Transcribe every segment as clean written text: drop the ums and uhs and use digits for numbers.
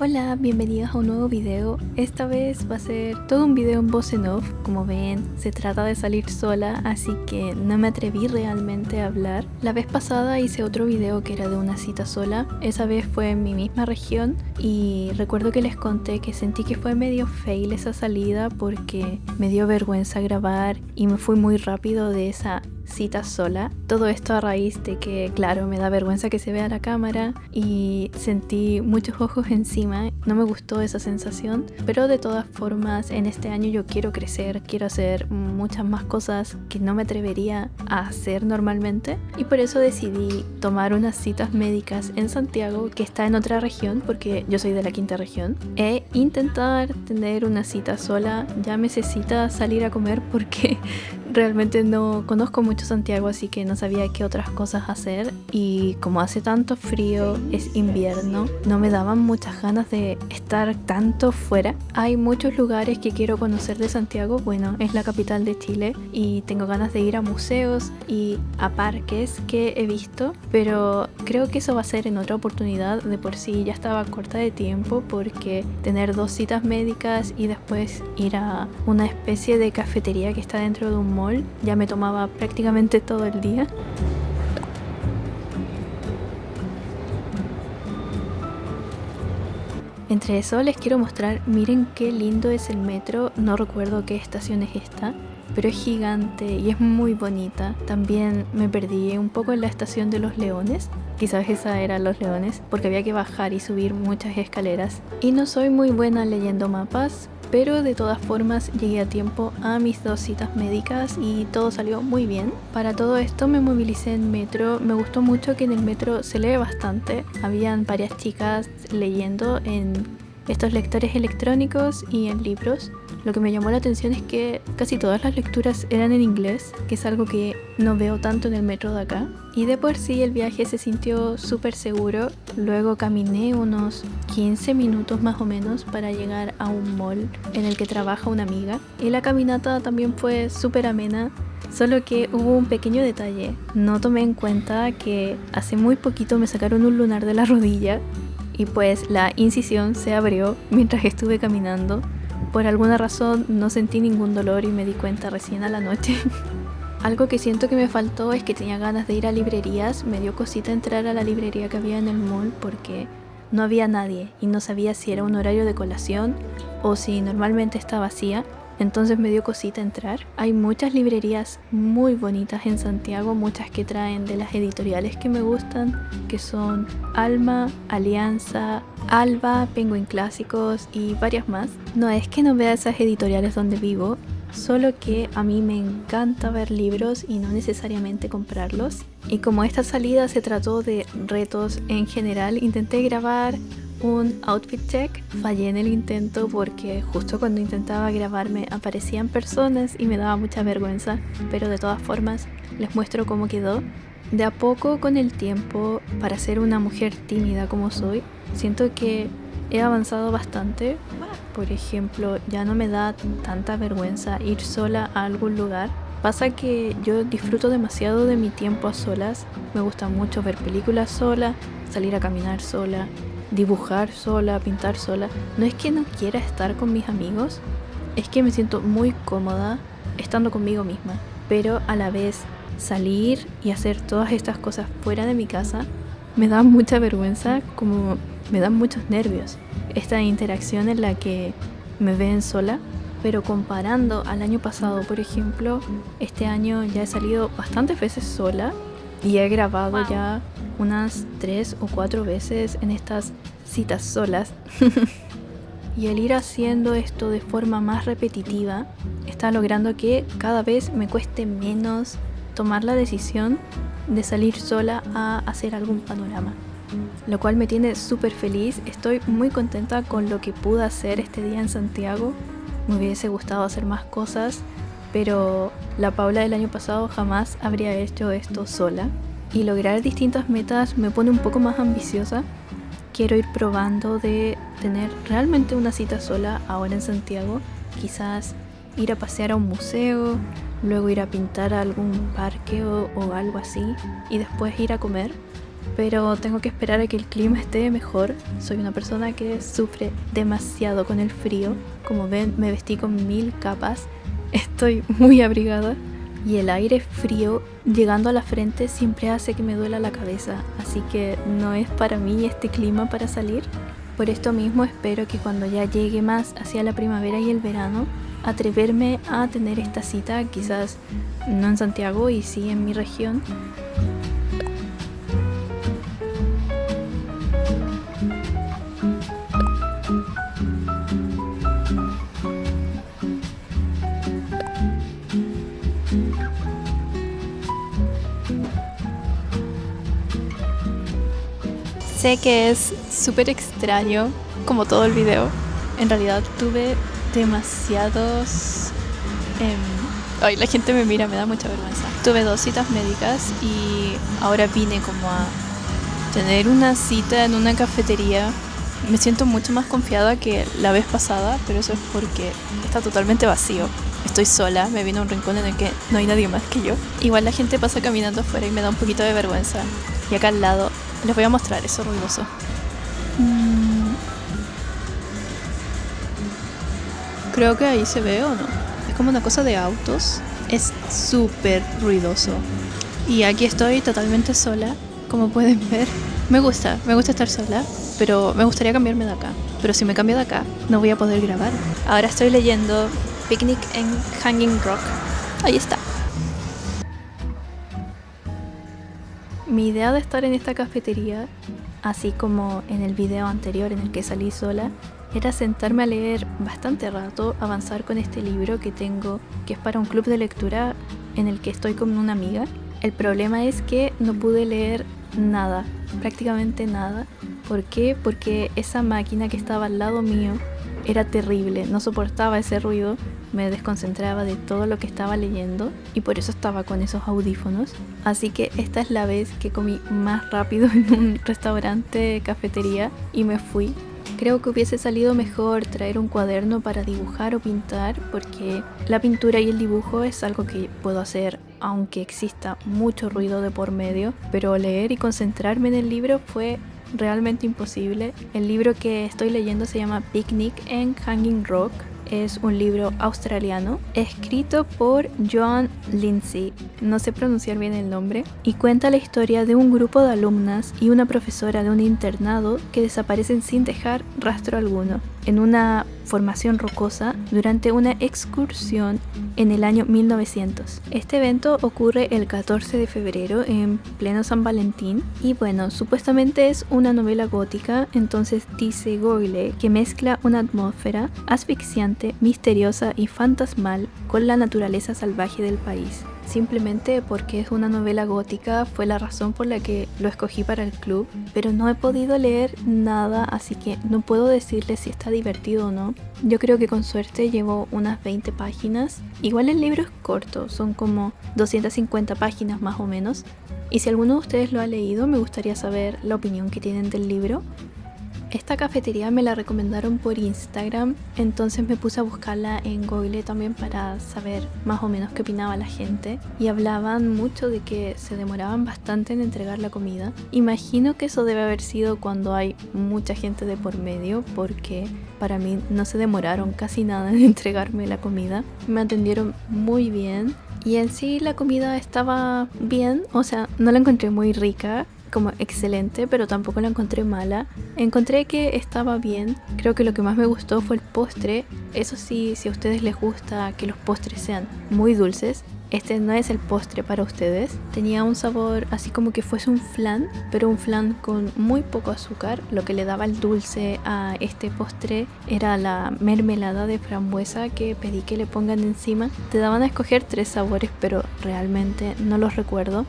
Hola, bienvenidos a un nuevo video. Esta vez va a ser todo un video en voz en off. Como ven, se trata de salir sola, así que no me atreví realmente a hablar. La vez pasada hice otro video que era de una cita sola. Esa vez fue en mi misma región y recuerdo que les conté que sentí que fue medio fail esa salida porque me dio vergüenza grabar y me fui muy rápido de esa cita sola. Todo esto a raíz de que, claro, me da vergüenza que se vea la cámara y sentí muchos ojos encima. No me gustó esa sensación, pero de todas formas en este año yo quiero crecer, quiero hacer muchas más cosas que no me atrevería a hacer normalmente y por eso decidí tomar unas citas médicas en Santiago, que está en otra región porque yo soy de la quinta región, e intentar tener una cita sola. Llámese cita salir a comer porque realmente no conozco mucho Santiago, así que no sabía qué otras cosas hacer y como hace tanto frío, es invierno, no me daban muchas ganas de estar tanto fuera. Hay muchos lugares que quiero conocer de Santiago, bueno, es la capital de Chile y tengo ganas de ir a museos y a parques que he visto, pero creo que eso va a ser en otra oportunidad. De por sí ya estaba corta de tiempo porque tener 2 citas médicas y después ir a una especie de cafetería que está dentro de un mall ya me tomaba prácticamente todo el día. Entre eso les quiero mostrar, miren qué lindo es el metro, no recuerdo qué estación es esta, pero es gigante y es muy bonita. También me perdí un poco en la estación de Los Leones, quizás esa era Los Leones, porque había que bajar y subir muchas escaleras. Y no soy muy buena leyendo mapas, pero de todas formas llegué a tiempo a mis 2 citas médicas y todo salió muy bien. Para todo esto me movilicé en metro. Me gustó mucho que en el metro se lee bastante. Habían varias chicas leyendo en estos lectores electrónicos y en libros. Lo que me llamó la atención es que casi todas las lecturas eran en inglés, que es algo que no veo tanto en el metro de acá. Y de por sí el viaje se sintió súper seguro. Luego caminé unos 15 minutos más o menos para llegar a un mall en el que trabaja una amiga. Y la caminata también fue súper amena. Solo que hubo un pequeño detalle. No tomé en cuenta que hace muy poquito me sacaron un lunar de la rodilla y pues la incisión se abrió mientras estuve caminando. Por alguna razón no sentí ningún dolor y me di cuenta recién a la noche. Algo que siento que me faltó es que tenía ganas de ir a librerías. Me dio cosita entrar a la librería que había en el mall porque no había nadie y no sabía si era un horario de colación o si normalmente está vacía. Entonces me dio cosita entrar. Hay muchas librerías muy bonitas en Santiago, muchas que traen de las editoriales que me gustan, que son Alma, Alianza, Alba, Penguin Clásicos y varias más. No es que no vea esas editoriales donde vivo, solo que a mí me encanta ver libros y no necesariamente comprarlos. Y como esta salida se trató de retos en general, intenté grabar un outfit check. Fallé en el intento porque justo cuando intentaba grabarme aparecían personas y me daba mucha vergüenza, pero de todas formas les muestro cómo quedó. De a poco, con el tiempo, para ser una mujer tímida como soy, siento que he avanzado bastante. Por ejemplo, ya no me da tanta vergüenza ir sola a algún lugar. Pasa que yo disfruto demasiado de mi tiempo a solas. Me gusta mucho ver películas sola, salir a caminar sola, dibujar sola, pintar sola. No es que no quiera estar con mis amigos, es que me siento muy cómoda estando conmigo misma, pero a la vez salir y hacer todas estas cosas fuera de mi casa me da mucha vergüenza, como me dan muchos nervios. Esta interacción en la que me ven sola, pero comparando al año pasado, por ejemplo, este año ya he salido bastantes veces sola y he grabado ya unas 3 o 4 veces en estas citas solas. Y el ir haciendo esto de forma más repetitiva está logrando que cada vez me cueste menos tomar la decisión de salir sola a hacer algún panorama, lo cual me tiene súper feliz. Estoy muy contenta con lo que pude hacer este día en Santiago. Me hubiese gustado hacer más cosas, pero la Paula del año pasado jamás habría hecho esto sola. Y lograr distintas metas me pone un poco más ambiciosa. quiero ir probando de tener realmente una cita sola ahora en Santiago. Quizás ir a pasear a un museo, luego ir a pintar a algún parque o algo así, y después ir a comer. Pero tengo que esperar a que el clima esté mejor. Soy una persona que sufre demasiado con el frío. Como ven, me vestí con 1000 capas. Estoy muy abrigada. Y el aire frío llegando a la frente siempre hace que me duela la cabeza. Así que no es para mí este clima para salir. Por esto mismo espero que cuando ya llegue más hacia la primavera y el verano, atreverme a tener esta cita, quizás no en Santiago y sí en mi región. Sé que es súper extraño, como todo el video. En realidad tuve demasiados... Ay, la gente me mira, me da mucha vergüenza. Tuve 2 citas médicas y ahora vine como a tener una cita en una cafetería. Me siento mucho más confiada que la vez pasada, pero eso es porque está totalmente vacío. Estoy sola, me vine a un rincón en el que no hay nadie más que yo. Igual la gente pasa caminando afuera y me da un poquito de vergüenza. Y acá al lado, les voy a mostrar eso ruidoso. Creo que ahí se ve o no. Es como una cosa de autos. Es súper ruidoso. Y aquí estoy totalmente sola, como pueden ver. Me gusta estar sola, pero me gustaría cambiarme de acá. Pero si me cambio de acá, no voy a poder grabar. Ahora estoy leyendo Picnic en Hanging Rock. Ahí está. Mi idea de estar en esta cafetería, así como en el video anterior en el que salí sola, era sentarme a leer bastante rato, avanzar con este libro que tengo, que es para un club de lectura en el que estoy con una amiga. El problema es que no pude leer nada, prácticamente nada. ¿Por qué? Porque esa máquina que estaba al lado mío era terrible, no soportaba ese ruido, me desconcentraba de todo lo que estaba leyendo y por eso estaba con esos audífonos. Así que esta es la vez que comí más rápido en un restaurante, cafetería, y me fui. Creo que hubiese salido mejor traer un cuaderno para dibujar o pintar, porque la pintura y el dibujo es algo que puedo hacer aunque exista mucho ruido de por medio, pero leer y concentrarme en el libro fue realmente imposible. El libro que estoy leyendo se llama Picnic en Hanging Rock. Es un libro australiano escrito por Joan Lindsay, no sé pronunciar bien el nombre, y cuenta la historia de un grupo de alumnas y una profesora de un internado que desaparecen sin dejar rastro alguno en una formación rocosa durante una excursión en el año 1900. Este evento ocurre el 14 de febrero en pleno San Valentín y bueno, supuestamente es una novela gótica, entonces dice Goyle que mezcla una atmósfera asfixiante, misteriosa y fantasmal con la naturaleza salvaje del país. Simplemente porque es una novela gótica fue la razón por la que lo escogí para el club, pero no he podido leer nada, así que no puedo decirles si está divertido o no. Yo creo que con suerte llevo unas 20 páginas. Igual el libro es corto, son como 250 páginas más o menos. Y si alguno de ustedes lo ha leído, me gustaría saber la opinión que tienen del libro. Esta cafetería me la recomendaron por Instagram, entonces me puse a buscarla en Google también para saber más o menos qué opinaba la gente, y hablaban mucho de que se demoraban bastante en entregar la comida. Imagino que eso debe haber sido cuando hay mucha gente de por medio, porque para mí no se demoraron casi nada en entregarme la comida. Me atendieron muy bien y en sí la comida estaba bien, o sea, no la encontré muy rica, como excelente, pero tampoco la encontré mala. Encontré que estaba bien. Creo que lo que más me gustó fue el postre. Eso sí, si a ustedes les gusta que los postres sean muy dulces, este no es el postre para ustedes. Tenía un sabor así como que fuese un flan, pero un flan con muy poco azúcar. Lo que le daba el dulce a este postre era la mermelada de frambuesa que pedí que le pongan encima. Te daban a escoger 3 sabores, pero realmente no los recuerdo.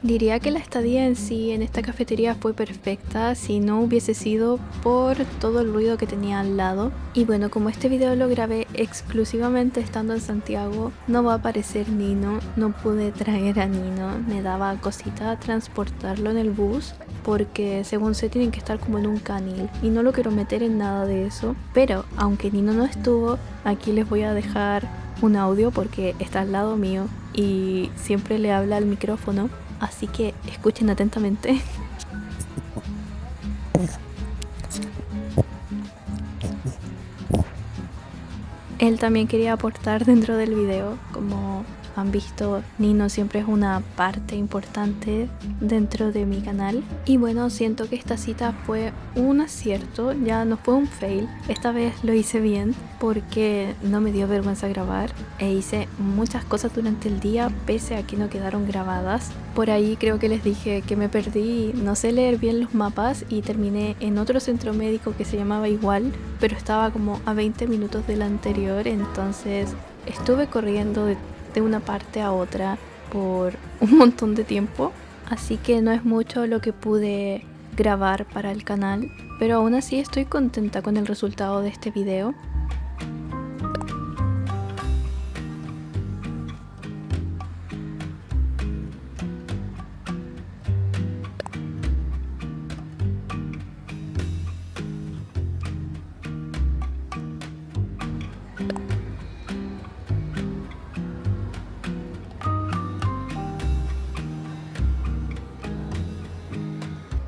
Diría que la estadía en sí en esta cafetería fue perfecta si no hubiese sido por todo el ruido que tenía al lado. Y bueno, como este video lo grabé exclusivamente estando en Santiago, no va a aparecer Nino, no pude traer a Nino, me daba cosita transportarlo en el bus porque según sé tienen que estar como en un canil y no lo quiero meter en nada de eso. Pero aunque Nino no estuvo, aquí les voy a dejar un audio porque está al lado mío y siempre le habla al micrófono, así que escuchen atentamente. Él también quería aportar dentro del video. Como han visto, Nino siempre es una parte importante dentro de mi canal. Y bueno, siento que esta cita fue un acierto, ya no fue un fail. Esta vez lo hice bien porque no me dio vergüenza grabar e hice muchas cosas durante el día pese a que no quedaron grabadas. Por ahí creo que les dije que me perdí, no sé leer bien los mapas y terminé en otro centro médico que se llamaba igual, pero estaba como a 20 minutos del anterior, entonces estuve corriendo de una parte a otra por un montón de tiempo, así que no es mucho lo que pude grabar para el canal, pero aún así estoy contenta con el resultado de este video.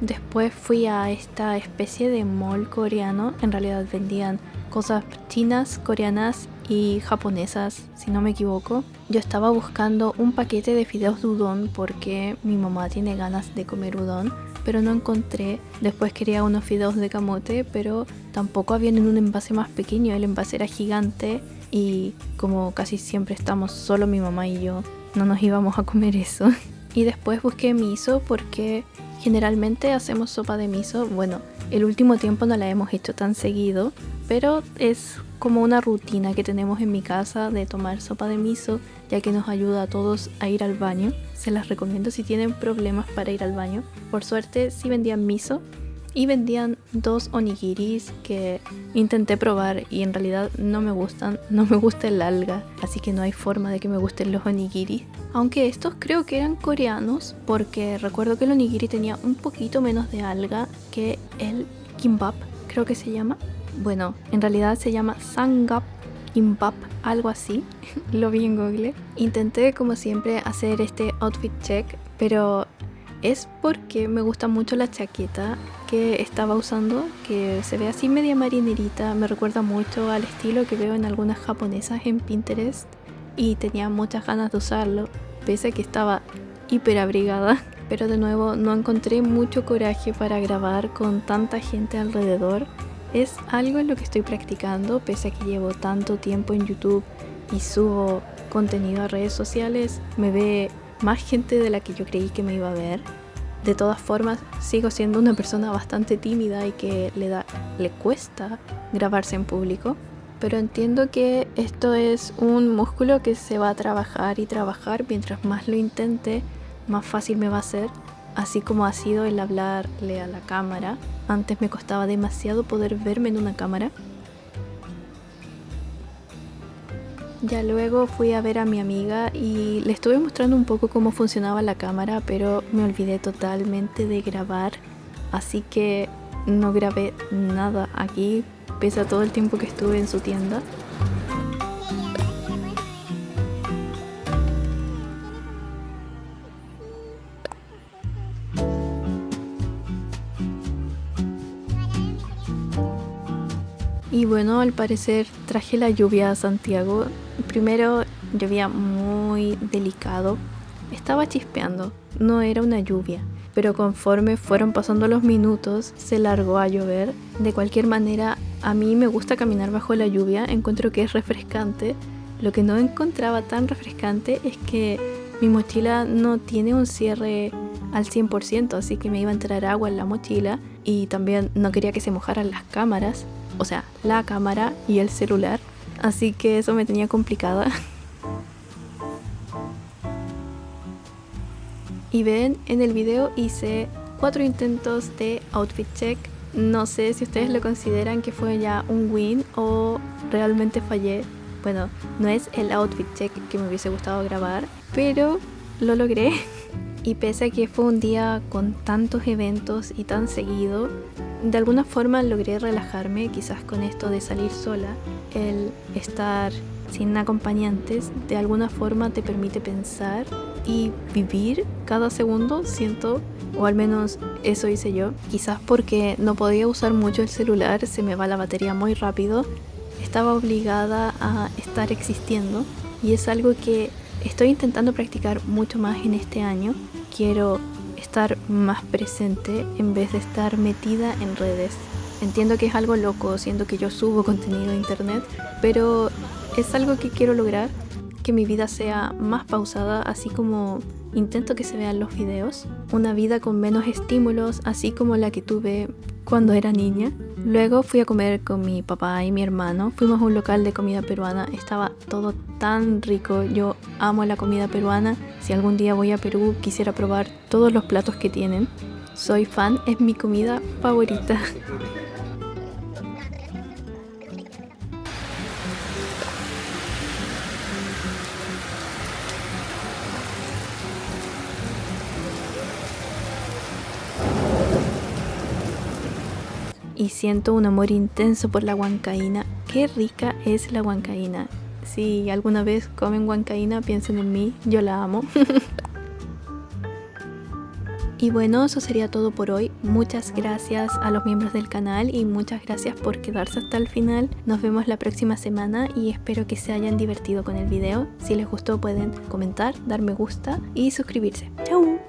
Después fui a esta especie de mall coreano. En realidad vendían cosas chinas, coreanas y japonesas, si no me equivoco. Yo estaba buscando un paquete de fideos de udon porque mi mamá tiene ganas de comer udon, pero no encontré. Después quería unos fideos de camote, pero tampoco habían en un envase más pequeño. El envase era gigante y como casi siempre estamos solo mi mamá y yo, no nos íbamos a comer eso. Y después busqué miso porque generalmente hacemos sopa de miso. Bueno, el último tiempo no la hemos hecho tan seguido, pero es como una rutina que tenemos en mi casa de tomar sopa de miso, ya que nos ayuda a todos a ir al baño. Se las recomiendo si tienen problemas para ir al baño. Por suerte sí vendían miso y vendían 2 onigiris que intenté probar y en realidad no me gustan. No me gusta el alga, así que no hay forma de que me gusten los onigiris. Aunque estos creo que eran coreanos, porque recuerdo que el onigiri tenía un poquito menos de alga que el kimbap, creo que se llama. Bueno, en realidad se llama Sangap Kimbap, algo así. Lo vi en Google. Intenté como siempre hacer este outfit check, pero es porque me gusta mucho la chaqueta que estaba usando, que se ve así media marinerita. Me recuerda mucho al estilo que veo en algunas japonesas en Pinterest y tenía muchas ganas de usarlo, pese a que estaba hiper abrigada. Pero de nuevo no encontré mucho coraje para grabar con tanta gente alrededor. Es algo en lo que estoy practicando, pese a que llevo tanto tiempo en YouTube y subo contenido a redes sociales. Me ve más gente de la que yo creí que me iba a ver. De todas formas, sigo siendo una persona bastante tímida y que le cuesta grabarse en público. Pero entiendo que esto es un músculo que se va a trabajar y trabajar. Mientras más lo intente, más fácil me va a ser. Así como ha sido el hablarle a la cámara. Antes me costaba demasiado poder verme en una cámara. Ya luego fui a ver a mi amiga y le estuve mostrando un poco cómo funcionaba la cámara, pero me olvidé totalmente de grabar. Así que no grabé nada aquí, pese a todo el tiempo que estuve en su tienda. Y bueno, al parecer traje la lluvia a Santiago. Primero llovía muy delicado. Estaba chispeando, no era una lluvia. Pero conforme fueron pasando los minutos, se largó a llover. De cualquier manera, a mí me gusta caminar bajo la lluvia. Encuentro que es refrescante. Lo que no encontraba tan refrescante es que mi mochila no tiene un cierre al 100%, así que me iba a entrar agua en la mochila. Y también no quería que se mojaran las cámaras. O sea, la cámara y el celular. Así que eso me tenía complicada. Y ven, en el video hice 4 intentos de outfit check. No sé si ustedes lo consideran que fue ya un win o realmente fallé. Bueno, no es el outfit check que me hubiese gustado grabar, pero lo logré. Y pese a que fue un día con tantos eventos y tan seguido, de alguna forma logré relajarme, quizás con esto de salir sola. El estar sin acompañantes de alguna forma te permite pensar y vivir cada segundo, siento, o al menos eso hice yo. Quizás porque no podía usar mucho el celular, se me va la batería muy rápido, estaba obligada a estar existiendo y es algo que estoy intentando practicar mucho más en este año. Quiero estar más presente en vez de estar metida en redes. Entiendo que es algo loco, siento que yo subo contenido a internet, pero es algo que quiero lograr, que mi vida sea más pausada, así como intento que se vean los videos. Una vida con menos estímulos, así como la que tuve cuando era niña. Luego fui a comer con mi papá y mi hermano. Fuimos a un local de comida peruana. Estaba todo tan rico. Yo amo la comida peruana. Si algún día voy a Perú, quisiera probar todos los platos que tienen. Soy fan, es mi comida favorita. Y siento un amor intenso por la huancaína. Qué rica es la huancaína. Si alguna vez comen huancaína, piensen en mí, yo la amo. Y bueno, eso sería todo por hoy. Muchas gracias a los miembros del canal y muchas gracias por quedarse hasta el final. Nos vemos la próxima semana y espero que se hayan divertido con el video. Si les gustó pueden comentar, dar me gusta y suscribirse. ¡Chao!